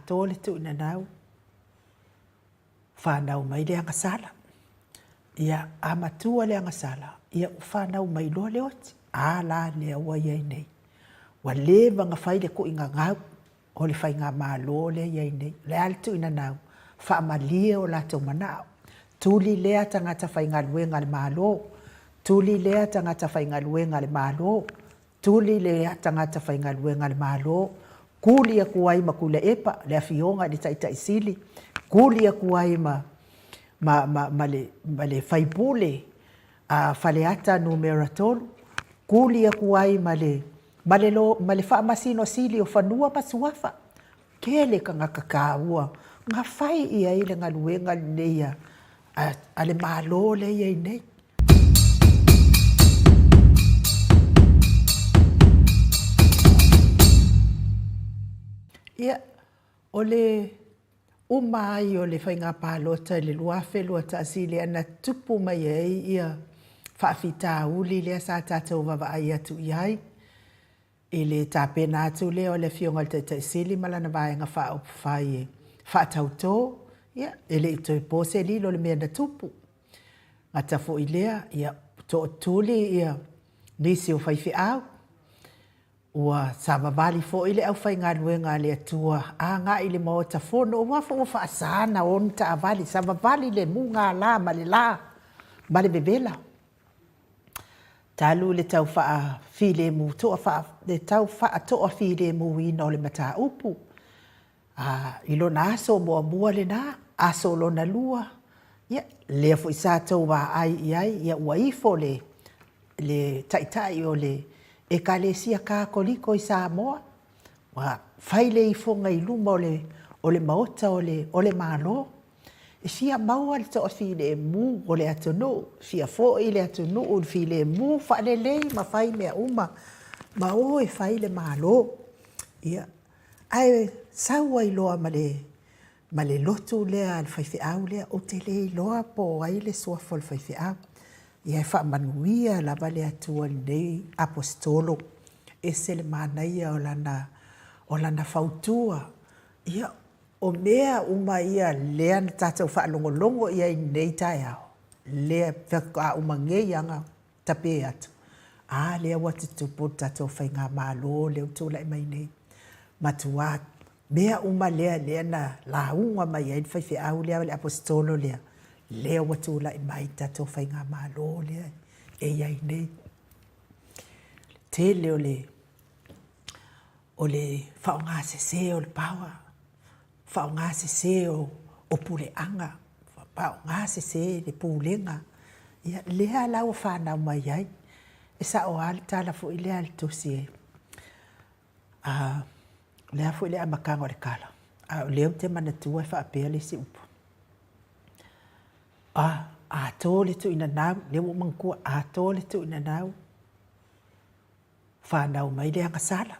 tō le tu ina nau. Whanau mai le anga sala. Ia a matua le anga sala. Ia whanau mai loa le oti. A la le awa iai nei. Wa le vanga whai le ko inga ngau. O le whai ngā mālo le iai nei. Le ale tu ina nau. Wha malia o la tau manao. Tuli lea tangata whai ngā luenga le mālo. Tuli lea tangata whai ngā luenga le mālo. Tuli lea tangata whai ngā luenga le mālo. Kuli a kuai ma kule epa. Le awhionga le taita isili. Kuli a kuai ma le whaipule. Whaleata numera tolu. Kuli a kuai ma le whaamasino sili o whanua masuafa. Kele ka ngā kakaua. Ngā whai ia ile ngā luenga leia. A le mālo leia i nei. Ia, o le umai o le whainga pālota le luafe lua taasile ana tupu mai ei ia whaafita uli lea sa tātou wawa ai atu iai. I le tāpena atu lea o le fionga le taisili malana vaenga whaopu whai e whaatautō. Ia, ele i toi pose lilo le mea na tupu. Ngata fo i lea, ia tō tūli ia nisi o whaifi au. Ua sababali fo ile au whai ngā luenga le atua. A ngā ile mo ta fono, ua fo ufa asana o nita avali. Sababali le mu ngā la, ma le bebela. Talu le tau wha file mu, le tau wha toa file mu ina o le mata upu. Ilo na aso mua le na, aso lo na lua. Ia, lea fo isa tau wa ai iai, ia ua ifo le taitai o le e ka le sia ka koliko i Samoa. Wa whaile i fonga i luma o le maota o le malo. E sia maua le toa file mu o le atonu. Sia fo i le atonu o le file mu whaale lei ma whai mea uma. Ma o e whaile malo. Ia. Ai saua i loa ma le lotu lea le whaifi au lea. O te le i loa po ai le suafo le whaifi au. Ia e whaamanuia lava le atua nei apostolo. E se le manaia o lana whautua. Ia o mea uma ia lea na tātou whaalongolongo ia i nei tai au. Lea whiaka uma ngei anga tape atu. Lea watu tupu tātou whai ngā mālo leo tūla i mai nei. Matuat. Mea uma lea na launga mai ai whaifi au lea le apostolo lea. Lea watu la i mai tatou whai ngā mālo lea e iai nei. Tele o le whao ngā sese o le pawa. Whao ngā sese o puleanga. Whao ngā sese le pulenga. Lea lau whanau mai ai. E sa o ala tala fu i lea le tosi e. Lea fu i lea makanga o le kala. Leo te manatua e whaapea le si upu. Tō le tu ina nau, le wo mangkua, tō le tu ina nau. Whanau mai le anga sala.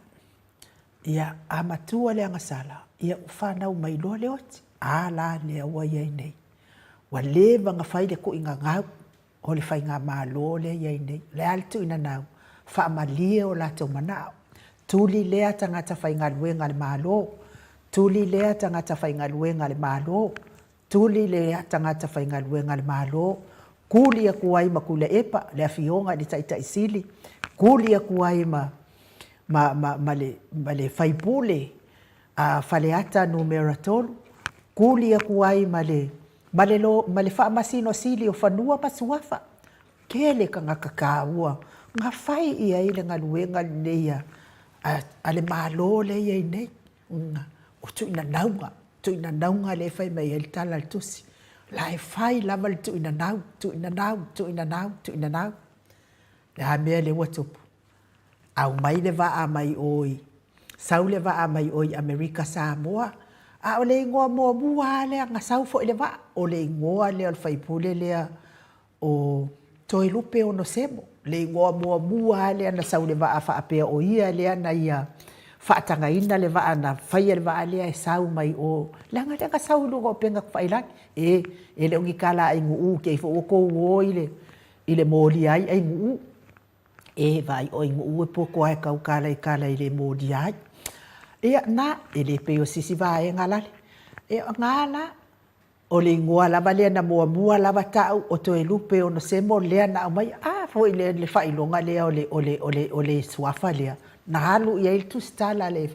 Ia matua le anga sala. Ia whanau mai loa le oti. La le awa iai nei. Wa le vanga whai le ko inga ngau. O le whai ngā mālo le iai nei. Le ale tu ina nau. Whaamalia o la tau manao. Tuli lea tangata whai ngā luenga le mālo. Tuli lea tangata whai ngā luenga le mālo. Tuli lea tangata whai ngā luenga le mālo. Kuli a kuai ma kule epa, le awhionga le taita isili. Kuli a kuai ma le whaipule, whaleata numera tolu. Kuli a kuai ma le whaamasino sili o whanua masuafa. Kele ka ngā kakaua. Ngā whai ia ile ngā luenga leia. A le mālo leia i nei. O tu ina naunga. Tu ina naunga le whai mai el tala le tusi. La e whai lama le tu ina nau, tu ina nau, tu ina nau, tu ina nau. Le ha mea le watupu. Au mai le waa mai oi. Sau le waa mai oi Amerika Samoa. O le ingoa mua mua lea nga sau fo le waa. O le ingoa lea le whaipule lea o toi lupe o no semo. Le ingoa mua mua lea na sau le waa whaapea o ia lea na ia. Whaatanga ina le waa na whaia le waa lea e sau mai o. Langa lea sau lunga o penga kwhailan. E le ongi kala ai nguu ke ifo o kou o ile mōli ai nguu. E vai o nguu e poko ai kau kala i le mōli ai. Ia na ele pe o sisi vai ngalale. E ngala o le ngua lava lea na mua lava tau o to e lupe o no semo lea na mai fo le failonga lea o le suafa lea. Na halu ia il tu stala le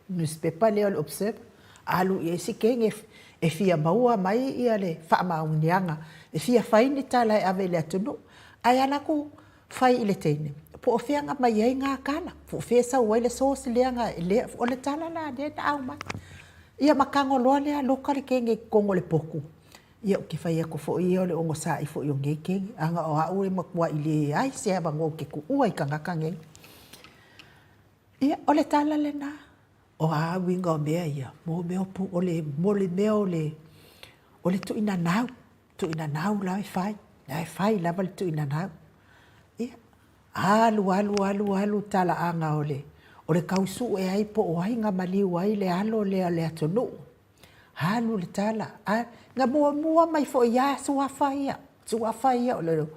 newspaper lea o le observe. Alu ia si kenge e fia maua mai ia le wha maunianga. E fia faini tala e ave le atunu. Ai ana ku fai ile teine. Po o whianga mai ei ngā kāna. Po o whia sau wai le sōsi leanga le o le tala la de ta au mai. Ia makango loa lea loka le kenge kongo le poku. Ia o ke whai ako fo ia o le ongo sa i fo i o ngei kenge. Anga o au e makua i le ai se aba ngō ke ku ua i kangaka ngei. Ia o le tala le nā. O a winga o mea ia. Mo mea pu o le mea o le tu ina nau. Tu ina nau la e whai. La e whai lava le tu ina nau. Ia. Alu tala anga o le kausu e ai po o ai ngā maliu ai le alo le atonu. Halu le tala. Ngā mua mai fo ia suafa ia o le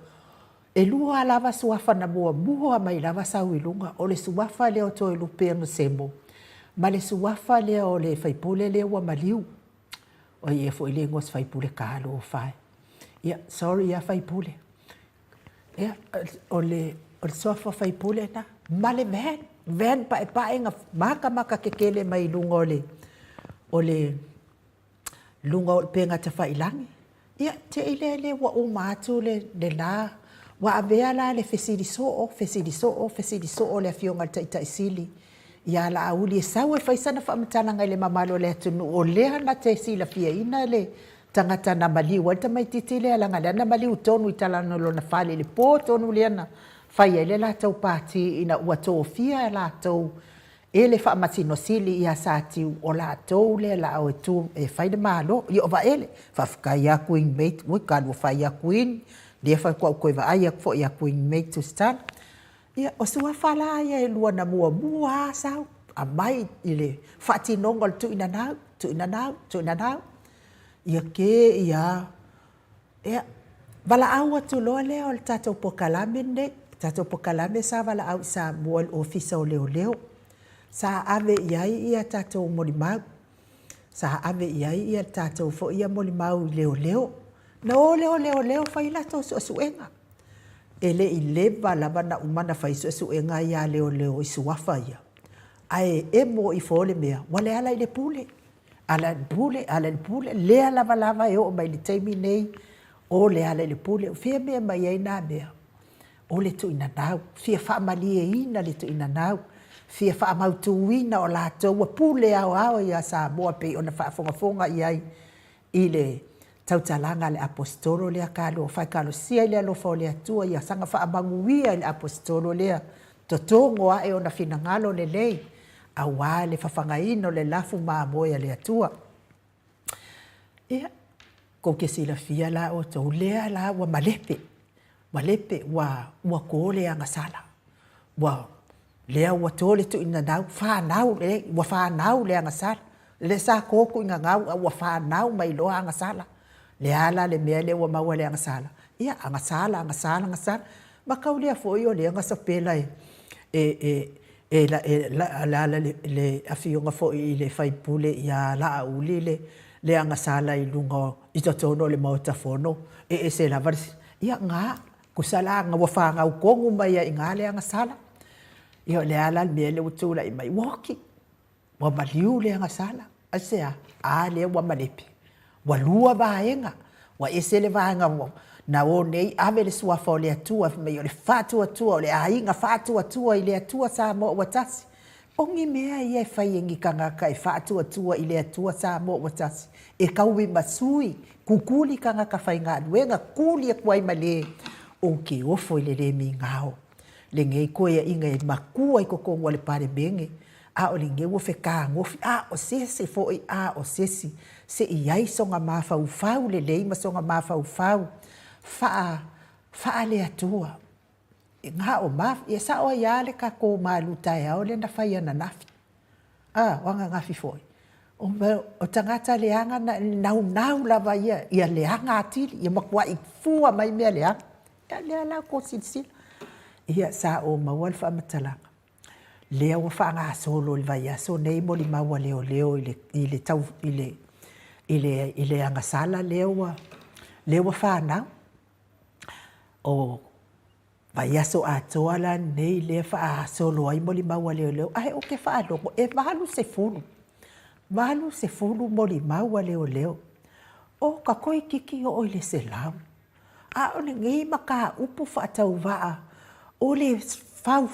e lua lava suafa na mua mai lava sau ilunga o le suafa le o to e lupe no semo. Ma le suafa le o le faipule le ua maliu. O ia fo ile ngos faipule ka alo o fai. Ia, sorry ia faipule. Ia, o le sofa faipule na. Ma le ven pae nga maka kekele mai lunga o le lunga o penga te whailangi. Ia, te ile wa o mātu le nā. Wa avea la le fesiri so o le afionga tai sili. Ia la auli e sau e whaisana whaamatana ngai le mamalo le atunu o lea na te sila fia ina le tangata na maliu. Walta mai titi le alanga le na maliu tonu i talana lo na whale le pō tonu le ana. Whai ele la tau pāti ina ua tō fia la tau e le whaamatino sili ia sa tiu o la tau le la au e tū e whaide malo. I o va ele, whawhkai a kuin mate, ui kādu whai a kuin, le whai kua koe va ai a kua i a kuin mate tu stan. Ia, o sua whala ia e lua na mua sao. A mai i le whati nongol tu ina nau. Ia ke ia. Ia, wala au atu loa leo o le tatou pokalame ne. Tatou pokalame sa wala au sa mua ofisa o leo. Sa ave iai ia tatou molimau. Sa ave iai ia tatou fo ia molimau leo. Na o leo whaila tau suenga. Ele i leva lava na umana fai suenga ia leo i suafa ia. Ai e mo i fole mea. Wale ala i le pule. Ala le pule. Lea lava e o mai le teimi nei. O le ala i le pule. Fia mea mai ai nā mea. O le tu ina nau. Fia whaamali e ina le tu ina nau. Fia whaamautu ina o la tau. Pule au ia sa moa pe o na whaafonga iai. I le tautalanga le apostolo lea kalo. Whai kalo sia lea lo fo lea tua. Ia sanga whaamanguia le apostolo lea. Totongo a e o na finangalo le lei. Awa le whawhangaino le lafu maa moia lea tua. Ia. Ko ke sila fia la o tau lea la wa malepe. Malepe wa kōle anga sala. Wa lea wa tōle tu ina nau. Whanau le anga sala. Le sa kōku inga ngau wa whanau mai loa anga sala. Le ala le mea le wa maua le anga sala. Ia anga sala. Makau lea foi o le anga sapela le afionga foi le faipule ia la auli le anga sala i lunga i tatono le mautafono e se la varsi ia ngā kusala ngā wafanga u kongu mai i ngā le anga sala ia le ala me le utula i mai walking wa maliu le anga sala asea a le wa malepi wa lua vaenga wa ese le vaenga na o nei ave le suafa o le atua mai o le fatua o le ainga fatua i le atua sa mo watasi ongi mea ia e whai engi kangaka e fatua i le atua sa mo watasi e kauwi masui kukuli kangaka whai ngā nuenga kuli e kuai male o ke ofo i le mi ngao le ngei koe inga e makua i kokongo le pare menge a o le ngei wofe ka ngofi a o sese fo i a o sesi se i ai songa mawhau le leima songa mawhau faa le atua. Ngā o maf, ia sa o ia le ka kō malu tae au le na whai ana nafi. Wanga ngafi foi. O tangata leanga nau lava ia leanga atili, ia makua i fua mai mea leanga. Ia lea lau ko silsila. Ia sa o mawal wha matalanga. lea ua whaangasolo le vai aso nei mo li maua leo leo i le tau i le angasala leo whanau o vai aso atoa la nei lea whaasolo ai mo li maua leo leo ai o ke whaalongo e valu se fulu mo li maua leo leo o ka koe kiki o le se lau a o le ngai maka upu whaatau waa o le fau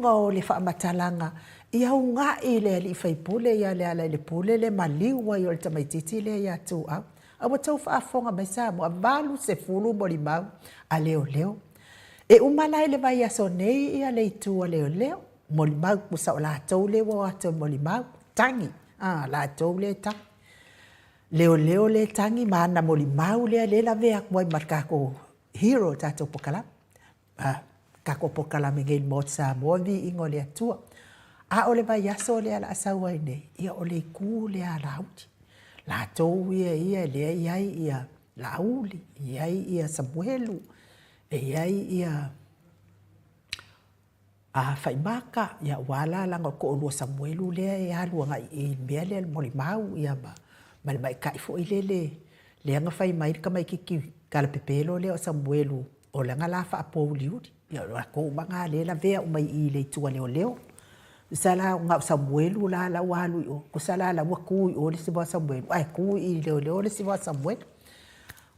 o le whamatalanga i au ngā i le ali whaipule ia le ala le pule le maliwa i o le tamaititi le ia tu au. A wa tau whaafonga mai sa mo a valu se fulu mo li mau a leo leo. E umalai le vai aso nei ia le itua leo leo. Mo li mau kusa o la tau le wa ato mo li mau. Tangi. La tau le tangi. Leo leo le tangi maana mo li mau le la vea moi markako hero tato pokala. Kako pokala me ngei mo sa mo vi ingo le atua. A ole vai aso le ala asawa nei. Ia ole ku le ala auti. La tau ia le ia lauli. Ia Samuelu. Ia Faimaka. Ia wala langa ko olua Samuelu le ia luanga i mea le molimau. Ia ma le mai kaifo i le anga fai mai ka mai kiki kala pepelo le o Samuelu. O langa la fa apouliudi. Ia ko manga le la vea umai i le tua leo. Sala nga Samuelu la walu o ko sala la waku o le siwa Samuelu ai ku i leo le siwa Samuelu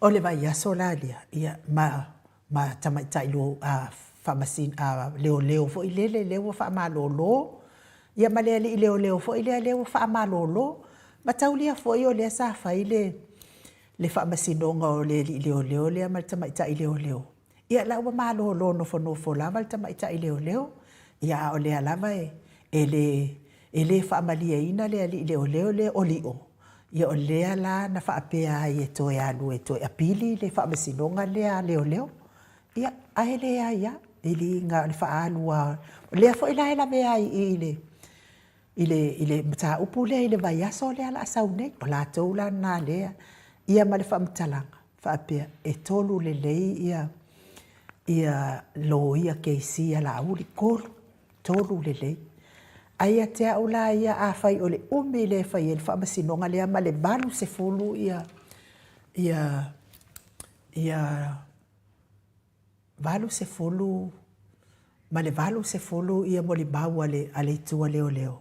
o le vai aso la ia ma tamai tai lo fa masin leo fo leo fa malolo ia ma le leo fo leo fa malolo ma taulia fo o le sa fa le fa masinonga o le leo le ma tamai tai leo ia la wa malolo no fo la ma tamai tai leo ia o le alava ele fa malia ina le leo le olio ia o le la na fa apea e to ya lu e to apili le fa mesinonga le leo ia aele ia ele nga fa alua le fo ila me ai ile mata upule ile vai aso le ala saune o la to la na le ia ma le fa mtalanga fa apea e tolu le ia lo ia ke si ala uli kol tolu le aia te aula ia a fai o le umi le fai e wha masinonga lea ma le balu se fulu balu se fulu ma le balu se fulu ia mo le bau ale tua leo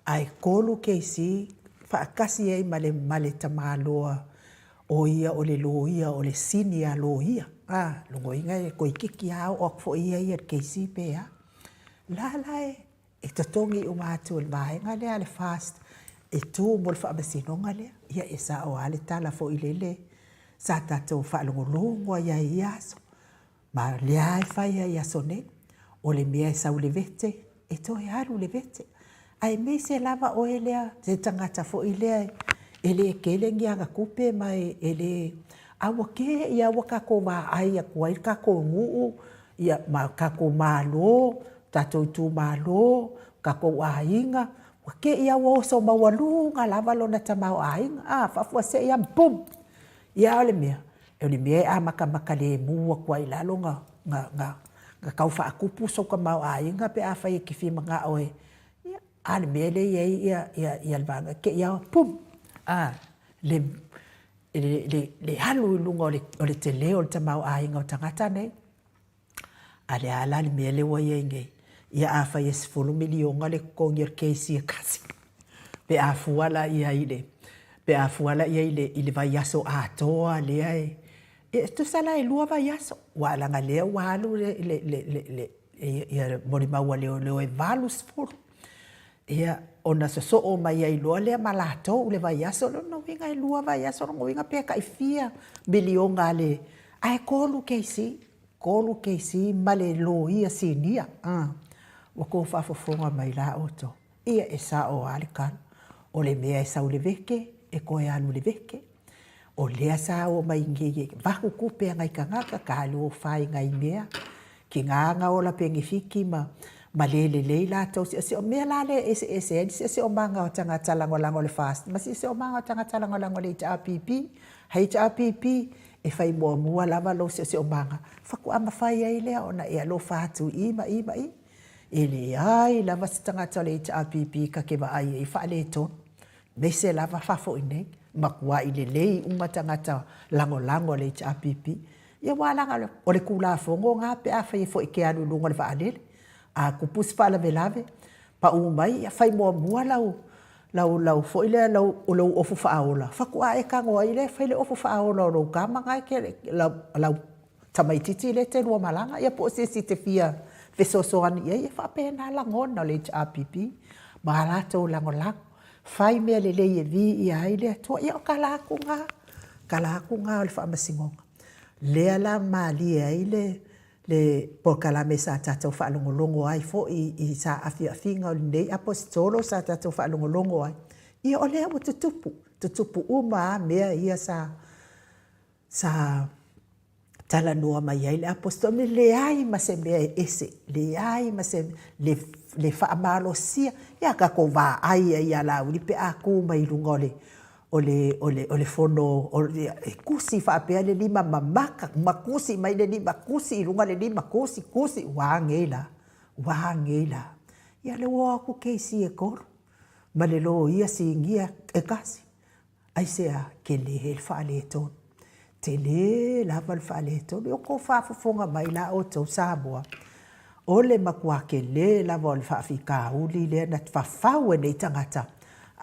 ai kolu ke si wha akasi ei ma le tamaloa o ia o le lo ia o le sini a lo ia lungo inga e koi kiki au o fo ia ke si pe la e tatongi o mātua le maenga lea le fast e tū mo le whaamasino lea ia e sa o ale tala fo i lele sa tatou whaalongolongo ia i aso ma lea e whaia i aso ne o le mea e sau le vete e to e alu le vete ai me se lava o e lea se tangata fo i lea e le kele ngianga kupe mai e le awa ke ia wakako ma ai a kuai kako nguu ia ma kako malo tatou tu malo kako ainga ke ia wo so mawalunga lava lona tamau ainga fa fu se ia pum ia le mea a maka le mua kwa ila longa nga kau fa kupu so ka mau ainga pe a fa ki fi manga oe ia ale me le ia vanga ke ia pum le halu lunga o le te leo le tamau ainga o tangata nei ale ala le me le wa ia ia a fa yes fulu milionga le kongir keisi kasi pe a fuala ia ile vai aso a toa le ai tu sala e lua vai aso wala nga le walu le ia mori maua le e valus fulu ia ona so o mai ai lua le malato le vai aso no vinga e lua vai aso no vinga pe kai fia milionga le ai kolu keisi male lo ia sinia wako whaafofonga mai la oto. Ia e sa o alikan. O le mea e sau le veke, e koe alu le veke. O lea sa o mai ngeye. Vaku kupe ngai ka ngaka ka alu o whai ngai mea. Ki nganga o la pengi fiki ma lele la tau si o mea la le si o manga o tangata lango le fast. Ma si o manga o tangata lango le HRPP. E whai mua lava lo si o manga. Whaku ama whai ai lea ona e alo whātu i. e le ai lava se tangata le HRPP ka ke wa ai e wha le tonu. Me se lava whafo i nei, makua i le lei unga tangata lango le HRPP. Ia wālanga o le kula fongo ngā pe a whai fo i ke anu lunga le whaanele. A kupus whaala me lave, pa umai, ia whai mua lau fo i le lau o lau ofu whaaola. Whakua e kangoa i le, whai le ofu whaaola o lau kāmanga i ke lau tamaititi le te rua malanga. Ia po se si te fia fesosoani ia whapena langona le HRPP. Ma rātou lango. Whai mea le lei e vi i aile atua, ia o kalakunga o le whaamasingonga. Lea la maali e aile, le porkalame sa tātou whaalongolongo ai fo i sa awhiawhinga o nei apostolo sa tātou whaalongolongo ai. Ia o lea mo tutupu uma mea ia sa talanua mai ai le apostolo, le ai ma se mea ese, le ai ma se le whaamalosia, ia ka ko wā ai ia la uri pe a ku mai runga o le fono, e kusi whaapea le lima mamaka, makusi mai le lima kusi, runga le lima kusi, wā ngeila. Ia le wā ku keisi e koro, ma le lo ia si ingia e kasi. Ai sea ke le he whaale e tonu. Te le lava le whaale e tonu, o ko whaafafonga mai la o tau Samoa. O le makua ke le lava o le whaafika uli le na whawhau e nei tangata.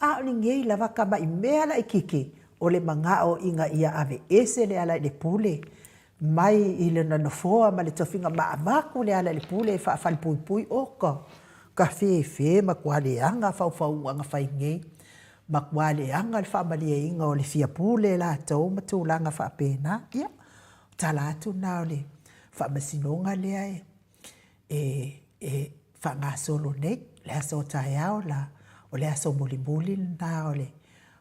A o ni ngei lava ka mai mea la i kiki o le mangao inga ia ave ese le ala i le pule. Mai i le nanofoa ma le tofinga maamaku le ala i le pule e whaafali pui oka. Ka whee makua le anga whau anga whai ngei. Makua le anga le whaamalia inga o le fia pule la tau matulanga whaapena. Ia, tala atu na o le whaamasinonga le ai. E whanga solo nei, le aso tae au la, o le aso muli na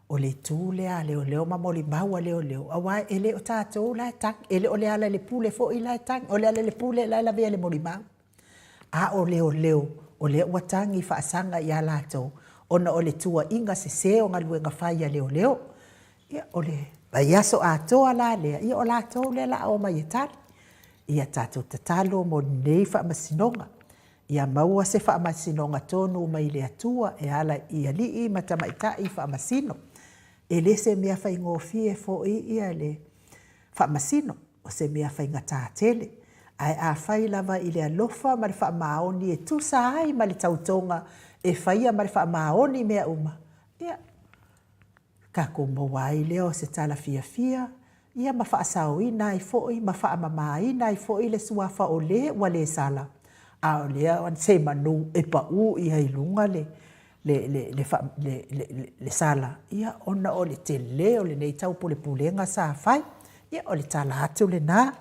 o le tū lea, leo ma moli maua leo. Awa e le o tātou la tang, e le o le ala le pule fo i la tang, o le ala le pule la vea le moli mau. A o leo, o le watangi whaasanga i ala tau, ona o le tua inga se seo ngā luenga whaia leo. Ia o le, vai aso a toa la lea, ia o la tau le la o mai e tali. Ia tātou tatalo mo nei whaamasinonga. Ia maua se whaamasinonga tonu mai le atua e ala ia lii matamaitai whaamasino. E le se mea whai ngofie fo ia le whaamasino o se mea whai ngatātele. Ai a whai lava i le alofa ma le whaamaoni e tusa ai ma le tautonga e whaia ma le whaamaoni mea uma. Ia, ka kumawai leo se tala fia. Ia ma whaasau i nai fōi, ma whaamama i nai fōi le suafa o le wa le sala. A o lea wan se manu e pa u i hei lunga le sala. Ia ona o le te le o le nei tau pule pulenga sa whai. Ia o le tala atu le nā.